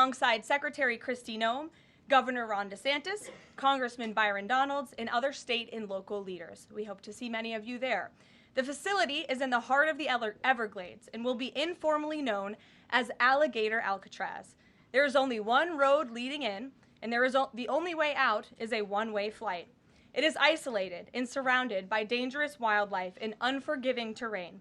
alongside Secretary Kristi Noem, Governor Ron DeSantis, Congressman Byron Donalds, and other state and local leaders. We hope to see many of you there. The facility is in the heart of the Everglades and will be informally known as Alligator Alcatraz. There is only one road leading in, and the only way out is a one-way flight. It is isolated and surrounded by dangerous wildlife and unforgiving terrain.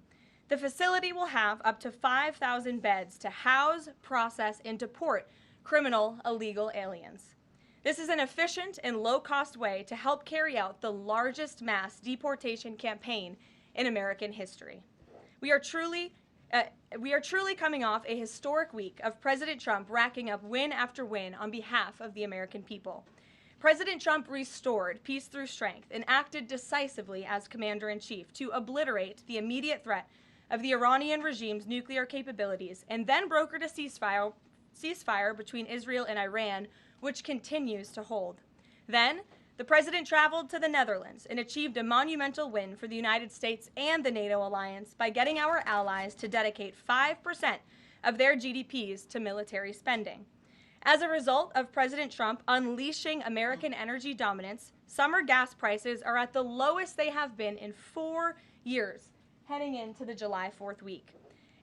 The facility will have up to 5,000 beds to house, process, and deport criminal illegal aliens. This is an efficient and low-cost way to help carry out the largest mass deportation campaign in American history. We are truly coming off a historic week of President Trump racking up win after win on behalf of the American people. President Trump restored peace through strength and acted decisively as commander-in-chief to obliterate the immediate threat of the Iranian regime's nuclear capabilities, and then brokered a ceasefire between Israel and Iran, which continues to hold. Then, the president traveled to the Netherlands and achieved a monumental win for the United States and the NATO alliance by getting our allies to dedicate 5% of their GDPs to military spending. As a result of President Trump unleashing American energy dominance, summer gas prices are at the lowest they have been in 4 years, heading into the July 4th week.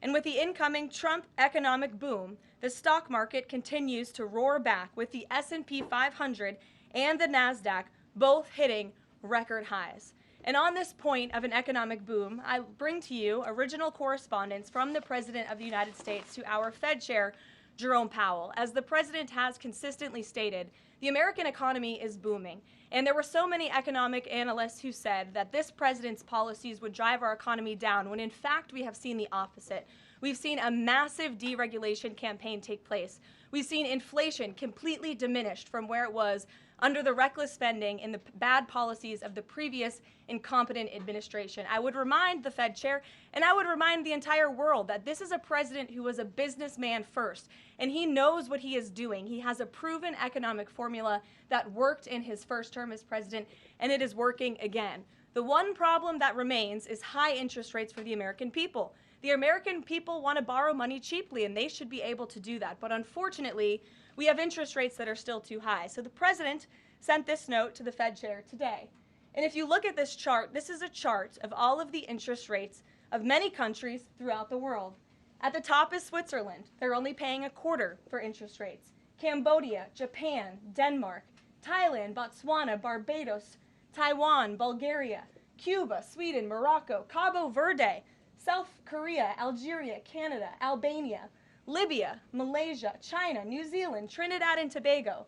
And with the incoming Trump economic boom, the stock market continues to roar back, with the S&P 500 and the NASDAQ both hitting record highs. And on this point of an economic boom, I bring to you original correspondence from the President of the United States to our Fed Chair, Jerome Powell. As the President has consistently stated, the American economy is booming. And there were so many economic analysts who said that this president's policies would drive our economy down, when in fact we have seen the opposite. We've seen a massive deregulation campaign take place. We've seen inflation completely diminished from where it was under the reckless spending and the bad policies of the previous incompetent administration. I would remind the Fed chair, and I would remind the entire world, that this is a president who was a businessman first, and he knows what he is doing. He has a proven economic formula that worked in his first term as president, and it is working again. The one problem that remains is high interest rates for the American people. The American people want to borrow money cheaply, and they should be able to do that. But unfortunately, we have interest rates that are still too high. So the president sent this note to the Fed chair today. And if you look at this chart, this is a chart of all of the interest rates of many countries throughout the world. At the top is Switzerland. They're only paying a quarter for interest rates. Cambodia, Japan, Denmark, Thailand, Botswana, Barbados, Taiwan, Bulgaria, Cuba, Sweden, Morocco, Cabo Verde, South Korea, Algeria, Canada, Albania, Libya, Malaysia, China, New Zealand, Trinidad and Tobago,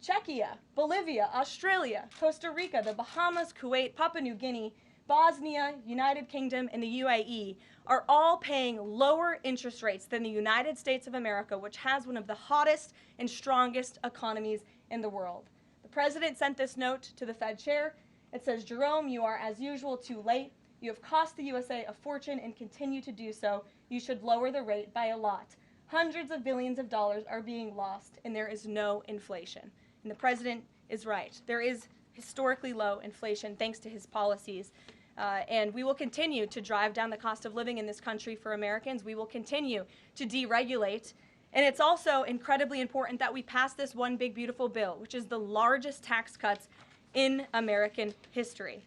Czechia, Bolivia, Australia, Costa Rica, the Bahamas, Kuwait, Papua New Guinea, Bosnia, United Kingdom, and the UAE are all paying lower interest rates than the United States of America, which has one of the hottest and strongest economies in the world. The president sent this note to the Fed chair. It says, "Jerome, you are as usual too late. You have cost the USA a fortune and continue to do so. You should lower the rate by a lot. Hundreds of billions of dollars are being lost, and there is no inflation." And the president is right. There is historically low inflation thanks to his policies. And we will continue to drive down the cost of living in this country for Americans. We will continue to deregulate. And it's also incredibly important that we pass this one big, beautiful bill, which is the largest tax cuts in American history.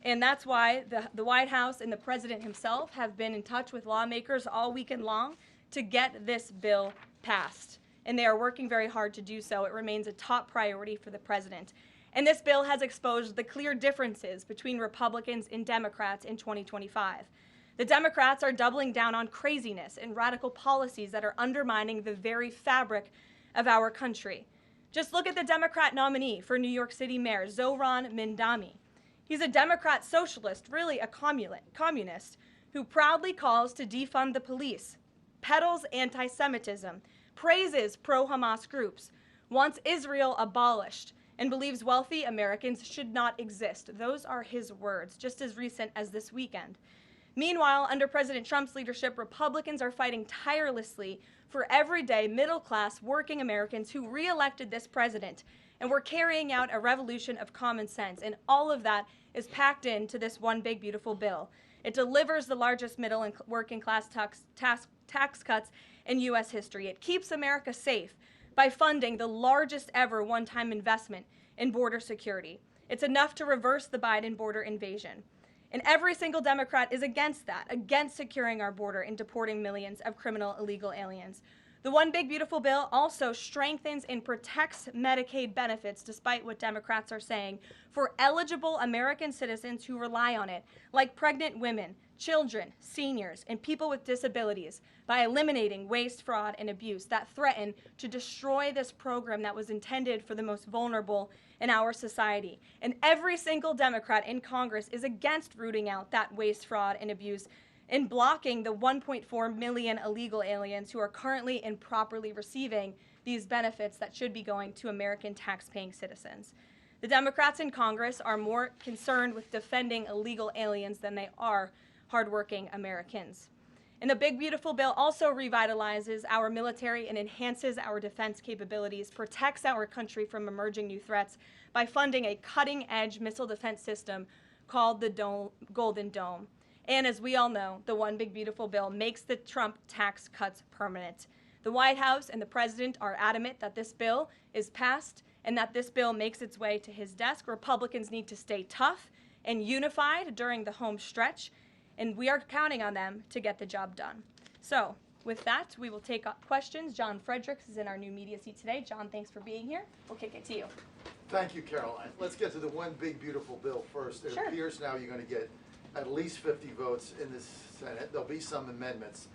And that's why the White House and the president himself have been in touch with lawmakers all weekend long to get this bill passed. And they are working very hard to do so. It remains a top priority for the president. And this bill has exposed the clear differences between Republicans and Democrats in 2025. The Democrats are doubling down on craziness and radical policies that are undermining the very fabric of our country. Just look at the Democrat nominee for New York City Mayor, Zohran Mamdani. He's a Democrat socialist, really a communist, who proudly calls to defund the police, peddles anti-Semitism, praises pro-Hamas groups, wants Israel abolished, and believes wealthy Americans should not exist. Those are his words, just as recent as this weekend. Meanwhile, under President Trump's leadership, Republicans are fighting tirelessly for everyday middle-class working Americans who re-elected this president, and we're carrying out a revolution of common sense, and all of that is packed into this one big, beautiful bill. It delivers the largest middle and working class tax cuts, in U.S. history. It keeps America safe by funding the largest ever one-time investment in border security. It's enough to reverse the Biden border invasion. And every single Democrat is against that, against securing our border and deporting millions of criminal illegal aliens. The One Big Beautiful Bill also strengthens and protects Medicaid benefits, despite what Democrats are saying, for eligible American citizens who rely on it, like pregnant women, children, seniors, and people with disabilities, by eliminating waste, fraud, and abuse that threaten to destroy this program that was intended for the most vulnerable in our society. And every single Democrat in Congress is against rooting out that waste, fraud, and abuse in blocking the 1.4 million illegal aliens who are currently improperly receiving these benefits that should be going to American tax-paying citizens. The Democrats in Congress are more concerned with defending illegal aliens than they are hardworking Americans. And the Big Beautiful Bill also revitalizes our military and enhances our defense capabilities, protects our country from emerging new threats by funding a cutting-edge missile defense system called the Golden Dome. And as we all know, the One Big Beautiful Bill makes the Trump tax cuts permanent. The White House and the President are adamant that this bill is passed and that this bill makes its way to his desk. Republicans need to stay tough and unified during the home stretch, and we are counting on them to get the job done. So with that, we will take questions. John Fredericks is in our new media seat today. John, thanks for being here. We'll kick it to you. Thank you, Karoline. Let's get to the One Big Beautiful Bill first. It appears now you're going to get at least 50 votes in the Senate. There'll be some amendments.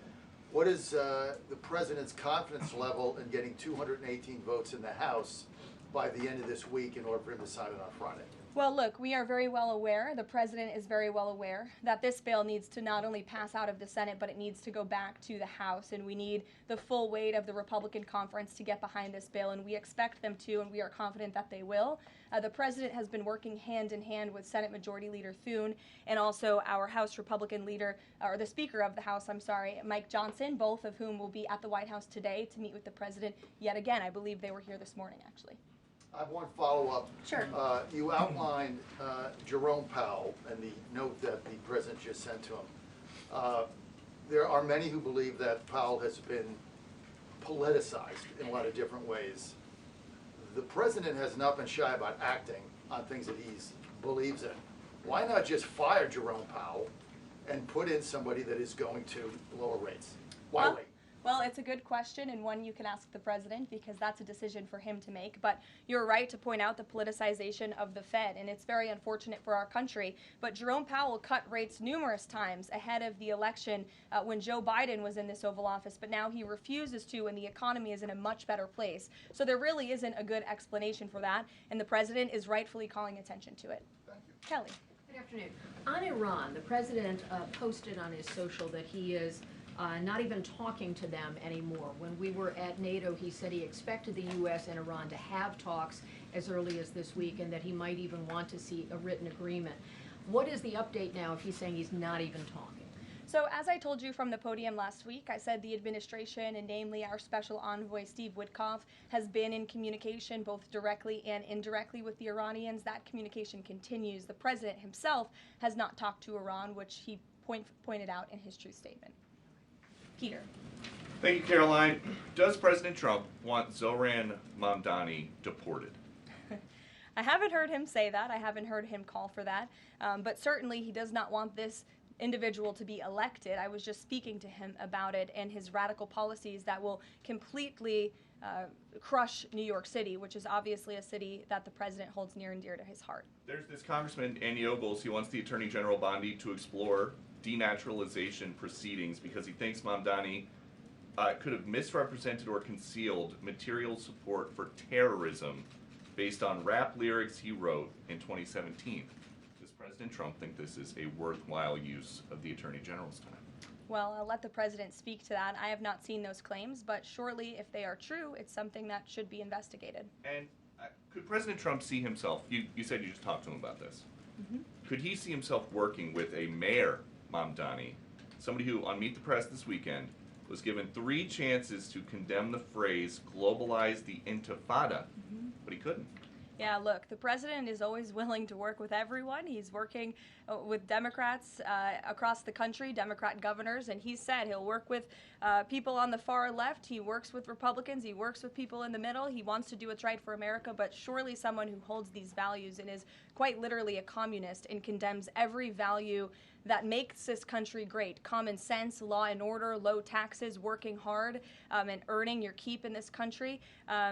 What is the President's confidence level in getting 218 votes in the House by the end of this week in order for him to sign it on Friday? Well, look, we are very well aware, the President is very well aware, that this bill needs to not only pass out of the Senate, but it needs to go back to the House, and we need the full weight of the Republican conference to get behind this bill, and we expect them to, and we are confident that they will. The President has been working hand in hand with Senate Majority Leader Thune and also our House Republican leader, or the Speaker of the House, Mike Johnson, both of whom will be at the White House today to meet with the President yet again. I believe they were here this morning, actually. I have one follow-up. Sure. You outlined Jerome Powell and the note that the President just sent to him. There are many who believe that Powell has been politicized in a lot of different ways. The President has not been shy about acting on things that he believes in. Why not just fire Jerome Powell and put in somebody that is going to lower rates? Why wait? Well, it's a good question, and one you can ask the President, because that's a decision for him to make. But you're right to point out the politicization of the Fed, and it's very unfortunate for our country. But Jerome Powell cut rates numerous times ahead of the election when Joe Biden was in this Oval Office, but now he refuses to, and the economy is in a much better place. So there really isn't a good explanation for that, and the President is rightfully calling attention to it. Thank you. Kelly. Good afternoon. On Iran, the President posted on his social that he is not even talking to them anymore. When we were at NATO, he said he expected the U.S. and Iran to have talks as early as this week, and that he might even want to see a written agreement. What is the update now if he's saying he's not even talking? So as I told you from the podium last week, I said the administration, and namely our special envoy Steve Witkoff, has been in communication both directly and indirectly with the Iranians. That communication continues. The President himself has not talked to Iran, which he pointed out in his truth statement. Peter. Thank you, Caroline. Does President Trump want Zohran Mamdani deported? I haven't heard him say that. I haven't heard him call for that. But certainly he does not want this individual to be elected. I was just speaking to him about it and his radical policies that will completely crush New York City, which is obviously a city that the President holds near and dear to his heart. There's this Congressman Andy Ogles. He wants the Attorney General Bondi to explore denaturalization proceedings because he thinks Mamdani could have misrepresented or concealed material support for terrorism based on rap lyrics he wrote in 2017. Does President Trump think this is a worthwhile use of the Attorney General's time? Well, I'll let the President speak to that. I have not seen those claims, but surely if they are true, it's something that should be investigated. And could President Trump see himself, you said you just talked to him about this, could he see himself working with a mayor, Mamdani, somebody who, on Meet the Press this weekend, was given 3 chances to condemn the phrase globalize the intifada, but he couldn't? Yeah, look, the president is always willing to work with everyone. He's working with Democrats across the country, Democrat governors, and he said he'll work with people on the far left. He works with Republicans. He works with people in the middle. He wants to do what's right for America, but surely someone who holds these values and is quite literally a communist and condemns every value that makes this country great. Common sense, law and order, low taxes, working hard, and earning your keep in this country.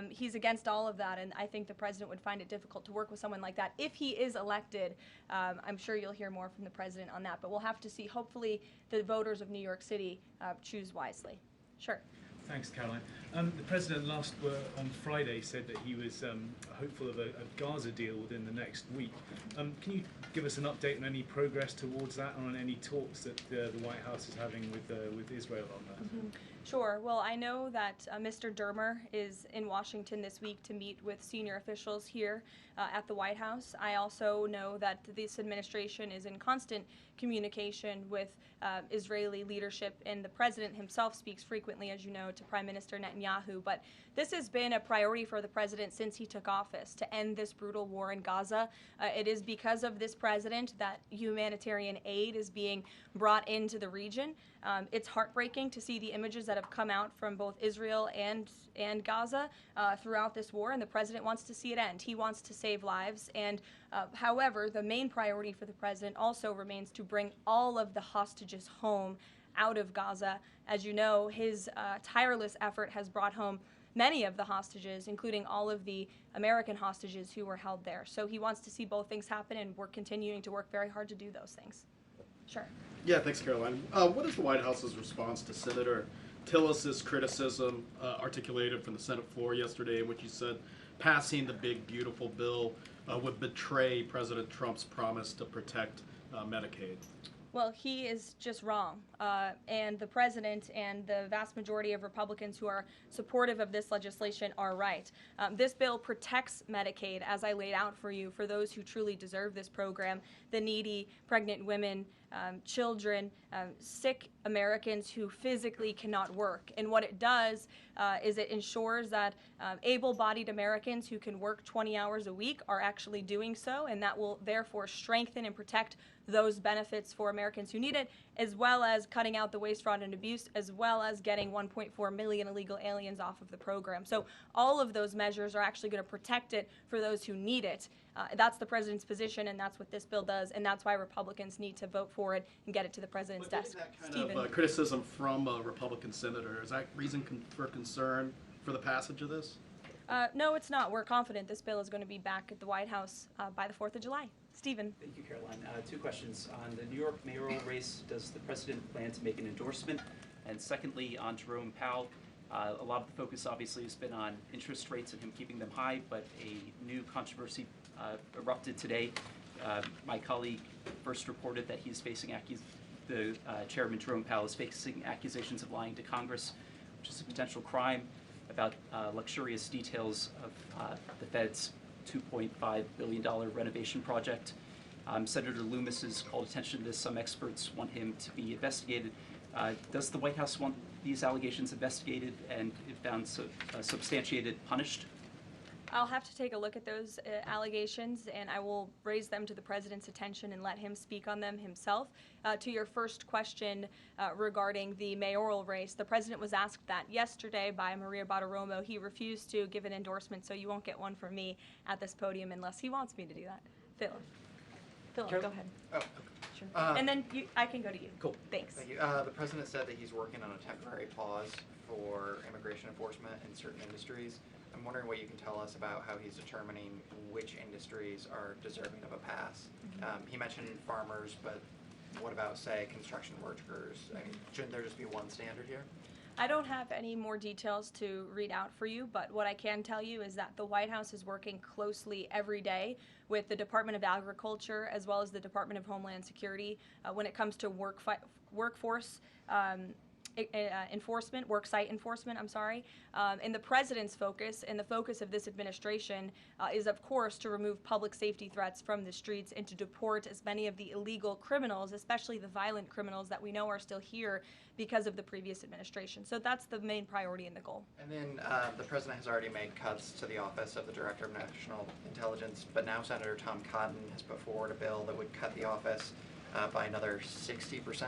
He's against all of that, and I think the president would find it difficult to work with someone like that. If he is elected, I'm sure you'll hear more from the president on that, but we'll have to see. Hopefully the voters of New York City choose wisely. Sure. Thanks, Caroline. The president on Friday said that he was hopeful of a Gaza deal within the next week. Can you give us an update on any progress towards that, and on any talks that the White House is having with Israel on that? Mm-hmm. Sure. Well, I know that Mr. Dermer is in Washington this week to meet with senior officials here at the White House. I also know that this administration is in constant communication with Israeli leadership, and the president himself speaks frequently, as you know, to Prime Minister Netanyahu. But this has been a priority for the president since he took office, to end this brutal war in Gaza. It is because of this president that humanitarian aid is being brought into the region. It's heartbreaking to see the images that have come out from both Israel and Gaza throughout this war, and the president wants to see it end. He wants to save lives, and however, the main priority for the president also remains to bring all of the hostages home out of Gaza. As you know, his tireless effort has brought home many of the hostages, including all of the American hostages who were held there. So he wants to see both things happen, and we're continuing to work very hard to do those things. Sure. Yeah, thanks, Caroline. What is the White House's response to Senator Tillis's criticism articulated from the Senate floor yesterday, in which he said passing the big, beautiful bill would betray President Trump's promise to protect Medicaid? Well, he is just wrong. And the president and the vast majority of Republicans who are supportive of this legislation are right. This bill protects Medicaid, as I laid out for you, for those who truly deserve this program, the needy, pregnant women, children, sick Americans who physically cannot work. And what it does is it ensures that able-bodied Americans who can work 20 hours a week are actually doing so, and that will therefore strengthen and protect those benefits for Americans who need it, as well as cutting out the waste, fraud, and abuse, as well as getting 1.4 million illegal aliens off of the program. So all of those measures are actually going to protect it for those who need it. That's the president's position, and that's what this bill does, and that's why Republicans need to vote for it and get it to the president's desk. That kind of criticism from a Republican senator, is that reason for concern for the passage of this? No, it's not. We're confident this bill is going to be back at the White House by the 4th of July. Stephen. Thank you, Caroline. Two questions. On the New York mayoral race, does the president plan to make an endorsement? And secondly, on Jerome Powell, a lot of the focus obviously has been on interest rates and him keeping them high, but a new controversy erupted today. My colleague first reported that he's facing Chairman Jerome Powell is facing accusations of lying to Congress, which is a potential crime, about luxurious details of the Fed's $2.5 billion renovation project. Senator Loomis has called attention to this. Some experts want him to be investigated. Does the White House want these allegations investigated and, if found substantiated, punished? I'll have to take a look at those allegations, and I will raise them to the president's attention and let him speak on them himself. To your first question regarding the mayoral race, the president was asked that yesterday by Maria Bartiromo. He refused to give an endorsement, so you won't get one from me at this podium unless he wants me to do that. Philip, go ahead. Oh, okay. Sure. And then I can go to you. Cool. Thanks. Thank you. The president said that he's working on a temporary pause for immigration enforcement in certain industries. I'm wondering what you can tell us about how he's determining which industries are deserving of a pass. He mentioned farmers, but what about, say, construction workers? I mean, shouldn't there just be one standard here? I don't have any more details to read out for you, but what I can tell you is that the White House is working closely every day with the Department of Agriculture as well as the Department of Homeland Security when it comes to workforce enforcement, worksite enforcement, I'm sorry. And the president's focus and the focus of this administration is, of course, to remove public safety threats from the streets and to deport as many of the illegal criminals, especially the violent criminals that we know are still here because of the previous administration. So that's the main priority and the goal. And then the president has already made cuts to the office of the Director of National Intelligence, but now Senator Tom Cotton has put forward a bill that would cut the office by another 60%.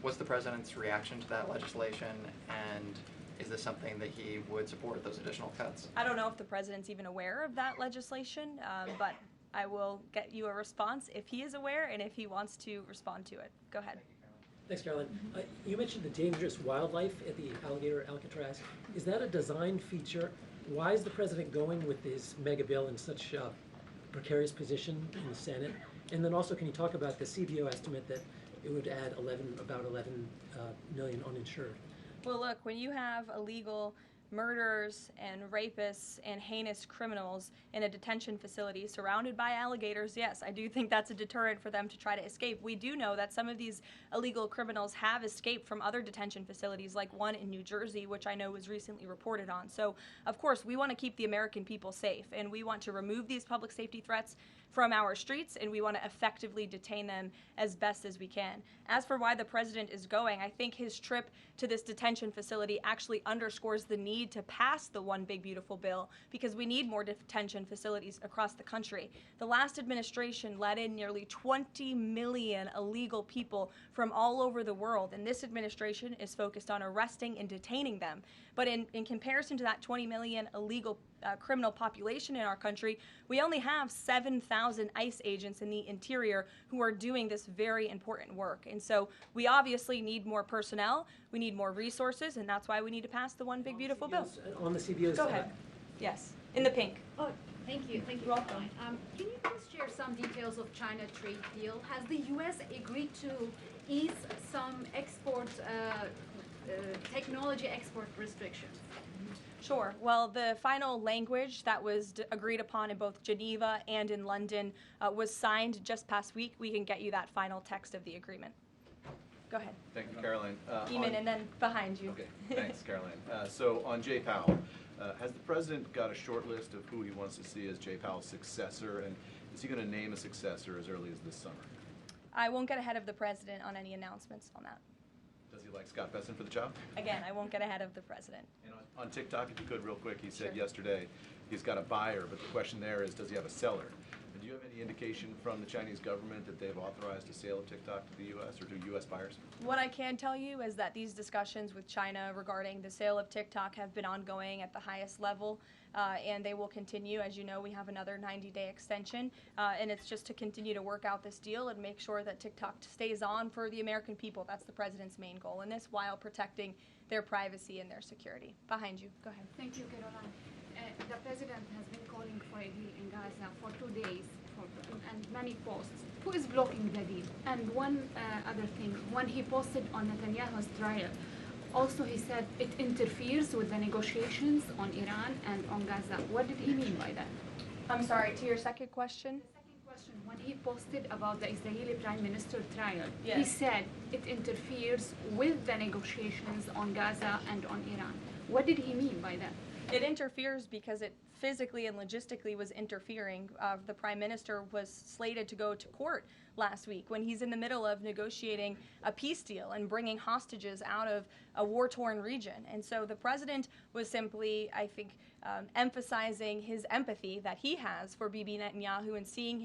What's the president's reaction to that legislation, and is this something that he would support, those additional cuts? I don't know if the president's even aware of that legislation, but I will get you a response if he is aware and if he wants to respond to it. Go ahead. Thanks, Caroline. You mentioned the dangerous wildlife at the Alligator Alcatraz. Is that a design feature? Why is the president going with this mega bill in such a precarious position in the Senate? And then also, can you talk about the CBO estimate that it would add about 11 million uninsured? Well, look, when you have illegal murderers and rapists and heinous criminals in a detention facility surrounded by alligators, yes, I do think that's a deterrent for them to try to escape. We do know that some of these illegal criminals have escaped from other detention facilities, like one in New Jersey, which I know was recently reported on. So, of course, we want to keep the American people safe, and we want to remove these public safety threats from our streets, and we want to effectively detain them as best as we can. As for why the president is going, I think his trip to this detention facility actually underscores the need to pass the One Big Beautiful Bill, because we need more detention facilities across the country. The last administration let in nearly 20 million illegal people from all over the world, and this administration is focused on arresting and detaining them. But in comparison to that 20 million illegal criminal population in our country, we only have 7,000 ICE agents in the interior who are doing this very important work. And so we obviously need more personnel, we need more resources, and that's why we need to pass the One Big Beautiful Bill. On the CBOs. Go ahead. Yes, in the pink. Oh, thank you, You're welcome. Caroline. Can you please share some details of China trade deal? Has the U.S. agreed to ease some export, technology export restrictions? Sure. Well, the final language that was agreed upon in both Geneva and in London was signed just past week. We can get you that final text of the agreement. Go ahead. Thank you, Caroline. Eamon, and then behind you. Okay, thanks, Caroline. So on Jay Powell, has the president got a short list of who he wants to see as Jay Powell's successor, and is he going to name a successor as early as this summer? I won't get ahead of the president on any announcements on that. Does he like Scott Besson for the job? Again, I won't get ahead of the president. And on TikTok, if you could, real quick, he said Sure. yesterday he's got a buyer, but the question there is, does he have a seller? And do you have any indication from the Chinese government that they've authorized a sale of TikTok to the U.S. or to U.S. buyers? What I can tell you is that these discussions with China regarding the sale of TikTok have been ongoing at the highest level, and they will continue. As you know, we have another 90-day extension, and it's just to continue to work out this deal and make sure that TikTok stays on for the American people. That's the president's main goal in this, while protecting their privacy and their security. Behind you. Go ahead. Thank you, Caroline. The president has been calling for a deal in Gaza for 2 days, and many posts. Who is blocking the deal? And one other thing, when he posted on Netanyahu's trial, also he said it interferes with the negotiations on Iran and on Gaza. What did he mean by that? I'm sorry, to your second question? The second question, when he posted about the Israeli Prime Minister trial, he Yes. said it interferes with the negotiations on Gaza and on Iran. What did he mean by that? It interferes because it physically and logistically was interfering. The prime minister was slated to go to court last week when he's in the middle of negotiating a peace deal and bringing hostages out of a war-torn region. And so the president was simply, I think, emphasizing his empathy that he has for Bibi Netanyahu and seeing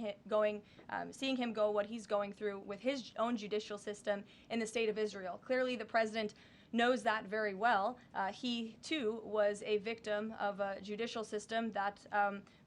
him go what he's going through with his own judicial system in the state of Israel. Clearly, the president knows that very well. He, too, was a victim of a judicial system that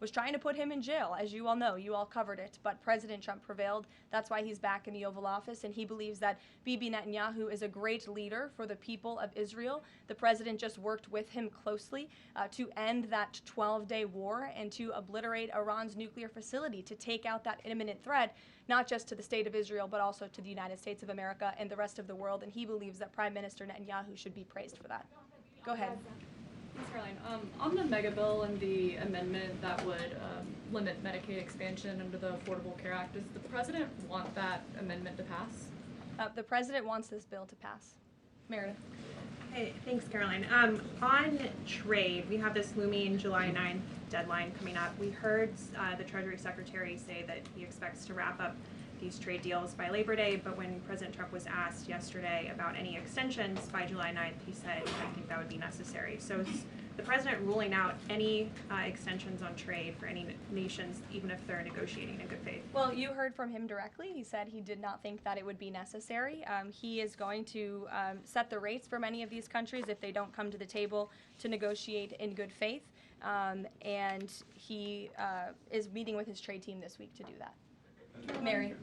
was trying to put him in jail, as you all know. You all covered it. But President Trump prevailed. That's why he's back in the Oval Office, and he believes that Bibi Netanyahu is a great leader for the people of Israel. The president just worked with him closely to end that 12-day war and to obliterate Iran's nuclear facility, to take out that imminent threat, not just to the state of Israel, but also to the United States of America and the rest of the world. And he believes that Prime Minister Netanyahu should be praised for that. Go ahead. Ms. Caroline, on the mega bill and the amendment that would limit Medicaid expansion under the Affordable Care Act, does the president want that amendment to pass? The president wants this bill to pass. Meredith. Hey, thanks, Caroline. On trade, we have this looming July 9th deadline coming up. We heard the Treasury Secretary say that he expects to wrap up these trade deals by Labor Day, but when President Trump was asked yesterday about any extensions by July 9th, he said, I think that would be necessary. So is the president ruling out any extensions on trade for any nations, even if they're negotiating in good faith? Well, you heard from him directly. He said he did not think that it would be necessary. He is going to set the rates for many of these countries if they don't come to the table to negotiate in good faith. And he is meeting with his trade team this week to do that. Mary.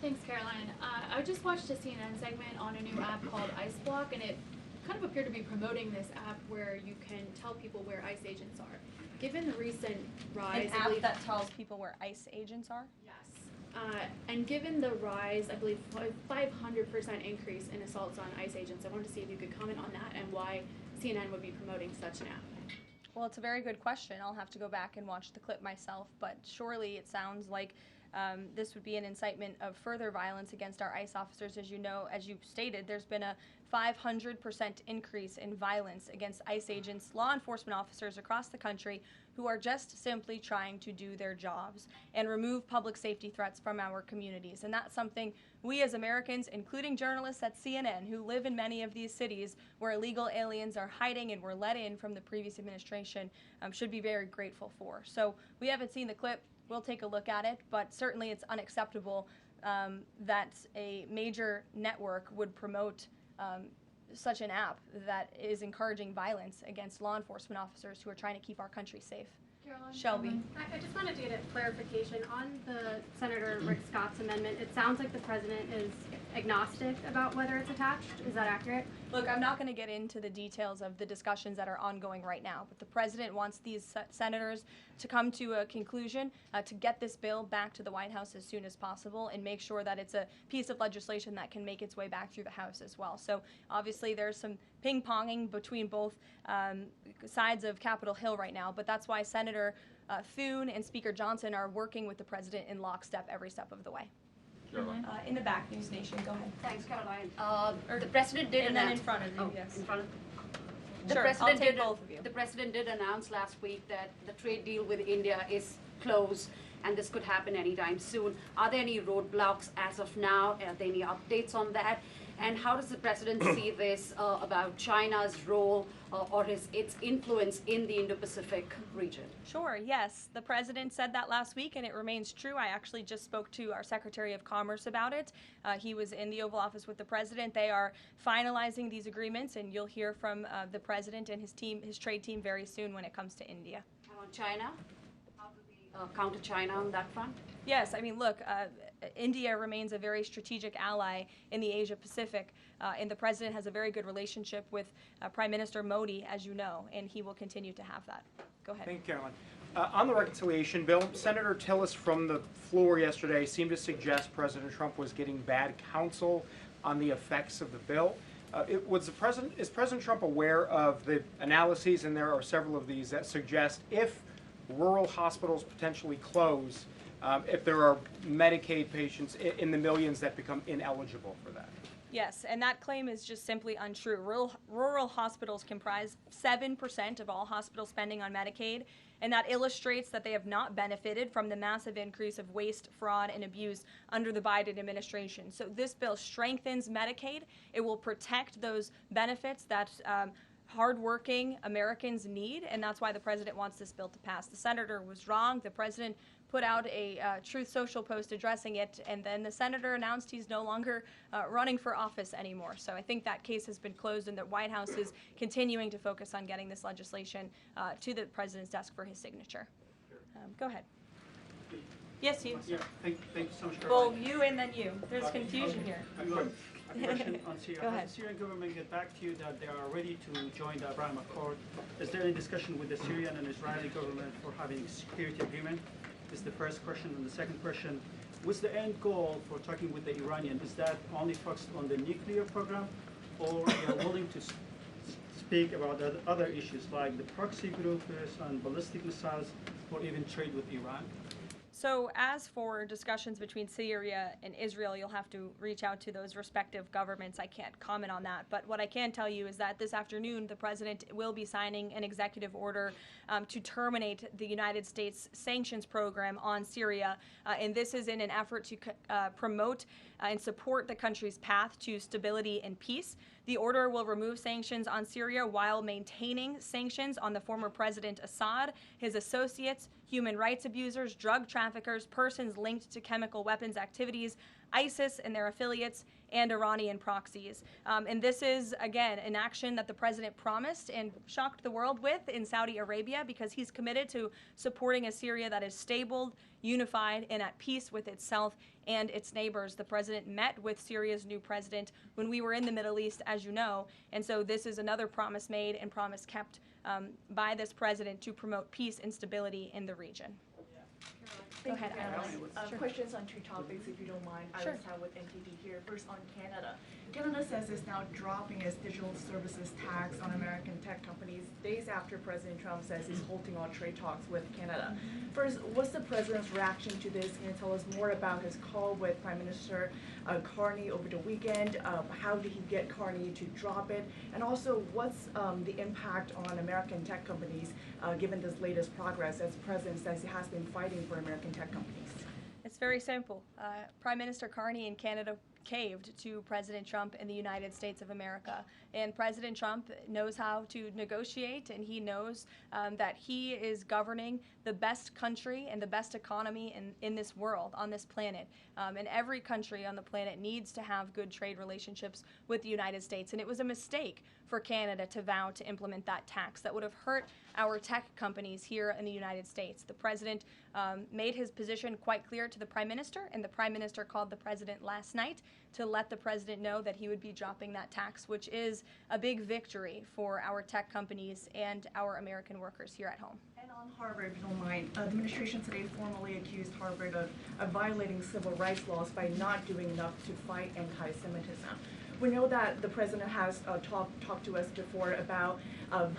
Thanks, Caroline. I just watched a CNN segment on a new app called Ice Block, and it kind of appeared to be promoting this app where you can tell people where ICE agents are. Given the recent rise, An app that tells people where ICE agents are? Yes. And given the rise, I believe 500% increase in assaults on ICE agents, I wanted to see if you could comment on that and why CNN would be promoting such an app. Well, it's a very good question. I'll have to go back and watch the clip myself, but surely it sounds like this would be an incitement of further violence against our ICE officers. As you know, as you stated, there's been a 500% increase in violence against ICE agents, law enforcement officers across the country who are just simply trying to do their jobs and remove public safety threats from our communities. And that's something we as Americans, including journalists at CNN who live in many of these cities where illegal aliens are hiding and were let in from the previous administration, should be very grateful for. So we haven't seen the clip. We'll take a look at it, but certainly it's unacceptable that a major network would promote such an app that is encouraging violence against law enforcement officers who are trying to keep our country safe. Caroline, Shelby. I just wanted to get a clarification on the Senator Rick Scott's amendment. It sounds like the president is agnostic about whether it's attached. Is that accurate? Look, I'm not going to get into the details of the discussions that are ongoing right now, but the president wants these senators to come to a conclusion, to get this bill back to the White House as soon as possible and make sure that it's a piece of legislation that can make its way back through the House as well. So obviously there's some ping-ponging between both sides of Capitol Hill right now, but that's why Senator Thune and Speaker Johnson are working with the president in lockstep every step of the way. In the back, News Nation, go ahead. Thanks, Caroline. The president did and then announce. in front of you, yes. In front of. Sure, I'll take both of you. The president did announce last week that the trade deal with India is closed, and this could happen anytime soon. Are there any roadblocks as of now? Are there any updates on that? And how does the president see this about China's role or its influence in the Indo-Pacific region? Sure, yes. The president said that last week, and it remains true. I actually just spoke to our Secretary of Commerce about it. He was in the Oval Office with the president. They are finalizing these agreements, and you'll hear from the president and his team, his trade team, very soon when it comes to India. And on China? How do we counter China on that front? Yes, I mean, look, India remains a very strategic ally in the Asia Pacific, and the president has a very good relationship with Prime Minister Modi, as you know, and he will continue to have that. Go ahead. Thank you, Caroline. On the reconciliation bill, Senator Tillis from the floor yesterday seemed to suggest President Trump was getting bad counsel on the effects of the bill. Is President Trump aware of the analyses, and there are several of these, that suggest if rural hospitals potentially close, if there are Medicaid patients in the millions that become ineligible for that? Yes, and that claim is just simply untrue. Rural hospitals comprise 7% of all hospital spending on Medicaid, and that illustrates that they have not benefited from the massive increase of waste, fraud, and abuse under the Biden administration. So this bill strengthens Medicaid. It will protect those benefits that hardworking Americans need, and that's why the president wants this bill to pass. The senator was wrong. The president put out a Truth Social post addressing it, and then the senator announced he's no longer running for office anymore. So I think that case has been closed, and the White House is continuing to focus on getting this legislation to the president's desk for his signature. Go ahead. Yes, you. Yeah, thank you so much. Well, you and then you. There's confusion here. A question on Syria. Go ahead. Has the Syrian government get back to you that they are ready to join the Abraham Accord? Is there any discussion with the Syrian and Israeli government for having a security agreement? Is the first question. And the second question, what's the end goal for talking with the Iranian? Is that only focused on the nuclear program, or they are willing to speak about other issues like the proxy groups and ballistic missiles, or even trade with Iran? So as for discussions between Syria and Israel, you'll have to reach out to those respective governments. I can't comment on that. But what I can tell you is that this afternoon, the president will be signing an executive order to terminate the United States sanctions program on Syria. And this is in an effort to promote and support the country's path to stability and peace. The order will remove sanctions on Syria while maintaining sanctions on the former President Assad, his associates, human rights abusers, drug traffickers, persons linked to chemical weapons activities, ISIS and their affiliates, and Iranian proxies. And this is, again, an action that the president promised and shocked the world with in Saudi Arabia, because he's committed to supporting a Syria that is stable, unified, and at peace with itself and its neighbors. The president met with Syria's new president when we were in the Middle East, as you know, and so this is another promise made and promise kept by this president to promote peace and stability in the region. Go ahead, Alice. Sure. Questions on two topics, if you don't mind. Sure. Alice with NTD here. First on Canada. Canada says it's now dropping its digital services tax on American tech companies days after President Trump says he's halting all trade talks with Canada. First, what's the president's reaction to this? Can you tell us more about his call with Prime Minister Carney over the weekend? How did he get Carney to drop it? And also, what's the impact on American tech companies given this latest progress, as the president says he has been fighting for American tech companies? It's very simple. Prime Minister Carney in Canada caved to President Trump in the United States of America. And President Trump knows how to negotiate, and he knows that he is governing the best country and the best economy in this world, on this planet. And every country on the planet needs to have good trade relationships with the United States. And it was a mistake for Canada to vow to implement that tax. That would have hurt our tech companies here in the United States. The president made his position quite clear to the Prime Minister, and the Prime Minister called the president last night to let the president know that he would be dropping that tax, which is a big victory for our tech companies and our American workers here at home. And on Harvard, if you don't mind, the administration today formally accused Harvard of violating civil rights laws by not doing enough to fight anti-Semitism. We know that the president has talked to us before about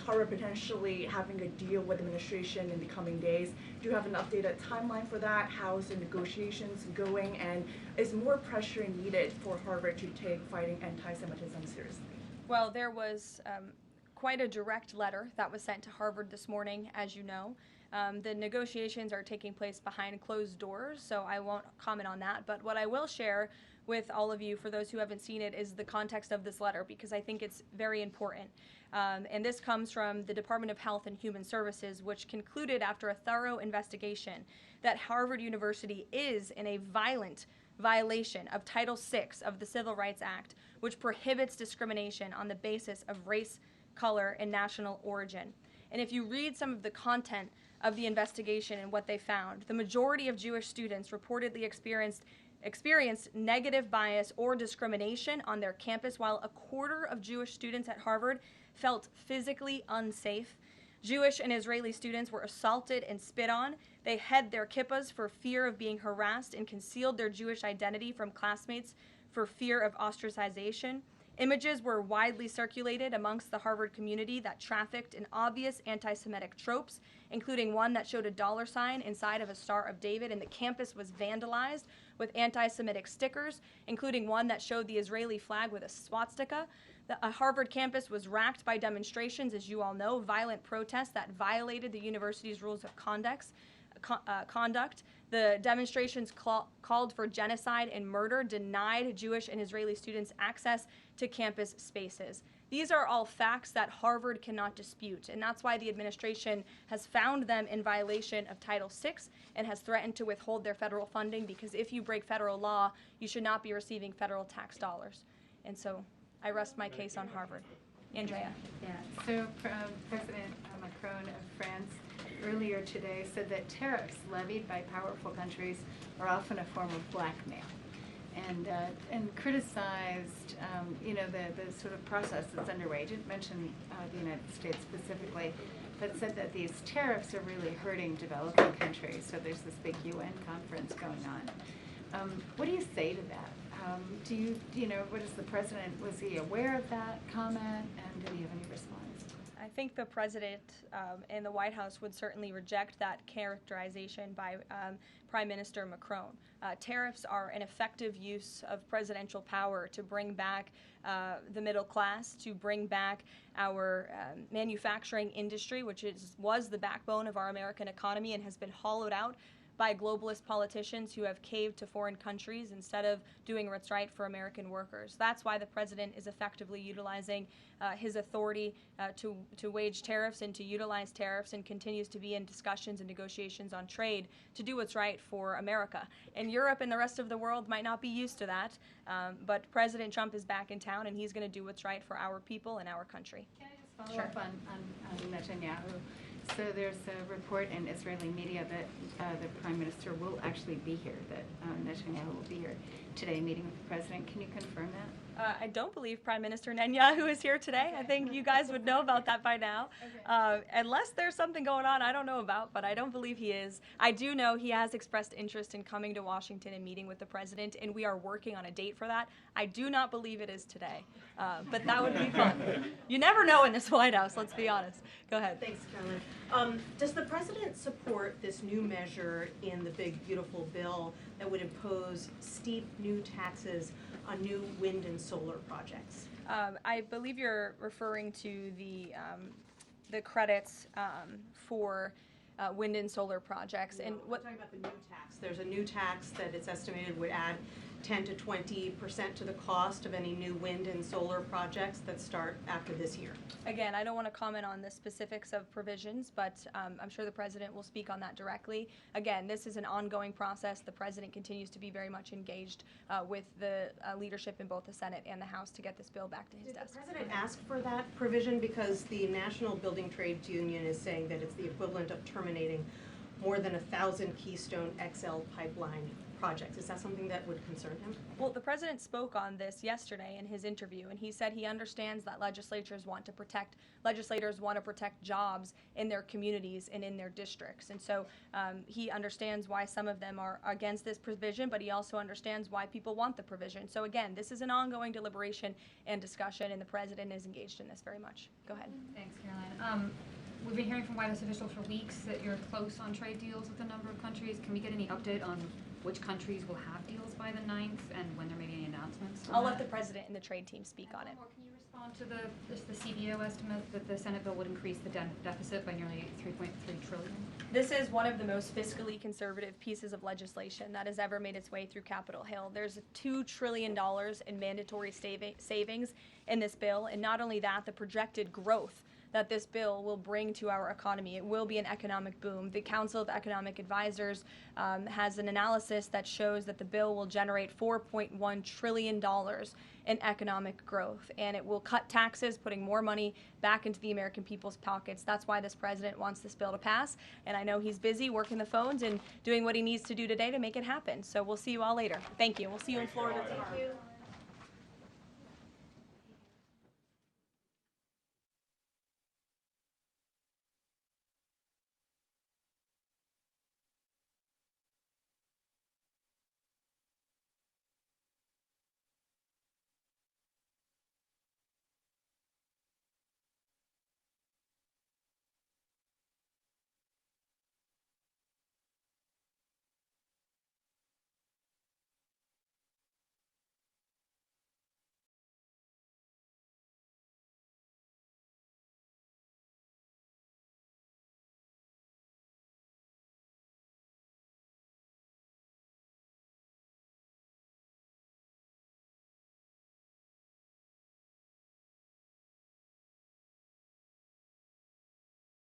Harvard potentially having a deal with the administration in the coming days. Do you have an updated timeline for that? How's the negotiations going? And is more pressure needed for Harvard to take fighting anti-Semitism seriously? Well, there was quite a direct letter that was sent to Harvard this morning, as you know. The negotiations are taking place behind closed doors, so I won't comment on that. But what I will share with all of you, for those who haven't seen it, is the context of this letter, because I think it's very important. And this comes from the Department of Health and Human Services, which concluded after a thorough investigation that Harvard University is in a violent violation of Title VI of the Civil Rights Act, which prohibits discrimination on the basis of race, color, and national origin. And if you read some of the content of the investigation and what they found, the majority of Jewish students reportedly experienced negative bias or discrimination on their campus, while a quarter of Jewish students at Harvard felt physically unsafe. Jewish and Israeli students were assaulted and spit on. They hid their kippahs for fear of being harassed and concealed their Jewish identity from classmates for fear of ostracization. Images were widely circulated amongst the Harvard community that trafficked in obvious anti-Semitic tropes, including one that showed a dollar sign inside of a Star of David, and the campus was vandalized with anti-Semitic stickers, including one that showed the Israeli flag with a swastika. The Harvard campus was racked by demonstrations, as you all know, violent protests that violated the university's rules of conduct. The demonstrations called for genocide and murder, denied Jewish and Israeli students access to campus spaces. These are all facts that Harvard cannot dispute, and that's why the administration has found them in violation of Title VI and has threatened to withhold their federal funding, because if you break federal law, you should not be receiving federal tax dollars. And so I rest my case on Harvard. Andrea. Yeah, so President Macron of France earlier today said that tariffs levied by powerful countries are often a form of blackmail, and criticized the sort of process that's underway. He didn't mention the United States specifically, but said that these tariffs are really hurting developing countries. So there's this big UN conference going on. What do you say to that? What is the president, was he aware of that comment, and did he have any response? I think the president and the White House would certainly reject that characterization by Prime Minister Macron. Tariffs are an effective use of presidential power to bring back the middle class, to bring back our manufacturing industry, which was the backbone of our American economy and has been hollowed out by globalist politicians who have caved to foreign countries instead of doing what's right for American workers. That's why the president is effectively utilizing his authority to wage tariffs and to utilize tariffs, and continues to be in discussions and negotiations on trade to do what's right for America. And Europe and the rest of the world might not be used to that, but President Trump is back in town, and he's going to do what's right for our people and our country. Can I just follow up on Netanyahu? So there's a report in Israeli media that the Prime Minister will actually be here, that Netanyahu will be here today meeting with the President. Can you confirm that? I don't believe Prime Minister Netanyahu is here today. I think you guys would know about that by now. Unless there's something going on I don't know about, but I don't believe he is. I do know he has expressed interest in coming to Washington and meeting with the president, and we are working on a date for that. I do not believe it is today, but that would be fun. You never know in this White House, let's be honest. Go ahead. Thanks, Caroline. Does the president support this new measure in the big, beautiful bill that would impose steep new taxes on new wind and solar projects? I believe you're referring to the credits for wind and solar projects. No, and we're talking about the new tax. There's a new tax that it's estimated would add 10 to 20% to the cost of any new wind and solar projects that start after this year. Again, I don't want to comment on the specifics of provisions, but I'm sure the president will speak on that directly. Again, this is an ongoing process. The president continues to be very much engaged with the leadership in both the Senate and the House to get this bill back to his desk. Did the president ask for that provision? Because the National Building Trades Union is saying that it's the equivalent of terminating more than 1,000 Keystone XL pipeline projects. Is that something that would concern him? Well, the president spoke on this yesterday in his interview, and he said he understands that legislators want to protect jobs in their communities and in their districts. And so he understands why some of them are against this provision, but he also understands why people want the provision. So again, this is an ongoing deliberation and discussion, and the president is engaged in this very much. Go ahead. Thanks, Caroline. We've been hearing from White House officials for weeks that you're close on trade deals with a number of countries. Can we get any update on which countries will have deals by the 9th and when there may be any announcements? I'll let the president and the trade team speak on it. Can you respond to the CBO estimate that the Senate bill would increase the deficit by nearly $3.3 trillion? This is one of the most fiscally conservative pieces of legislation that has ever made its way through Capitol Hill. There's $2 trillion in mandatory savings in this bill, and not only that, the projected growth that this bill will bring to our economy. It will be an economic boom. The Council of Economic Advisors has an analysis that shows that the bill will generate $4.1 trillion in economic growth, and it will cut taxes, putting more money back into the American people's pockets. That's why this president wants this bill to pass, and I know he's busy working the phones and doing what he needs to do today to make it happen. So we'll see you all later. Thank you. We'll see you in Florida tomorrow. Thank you.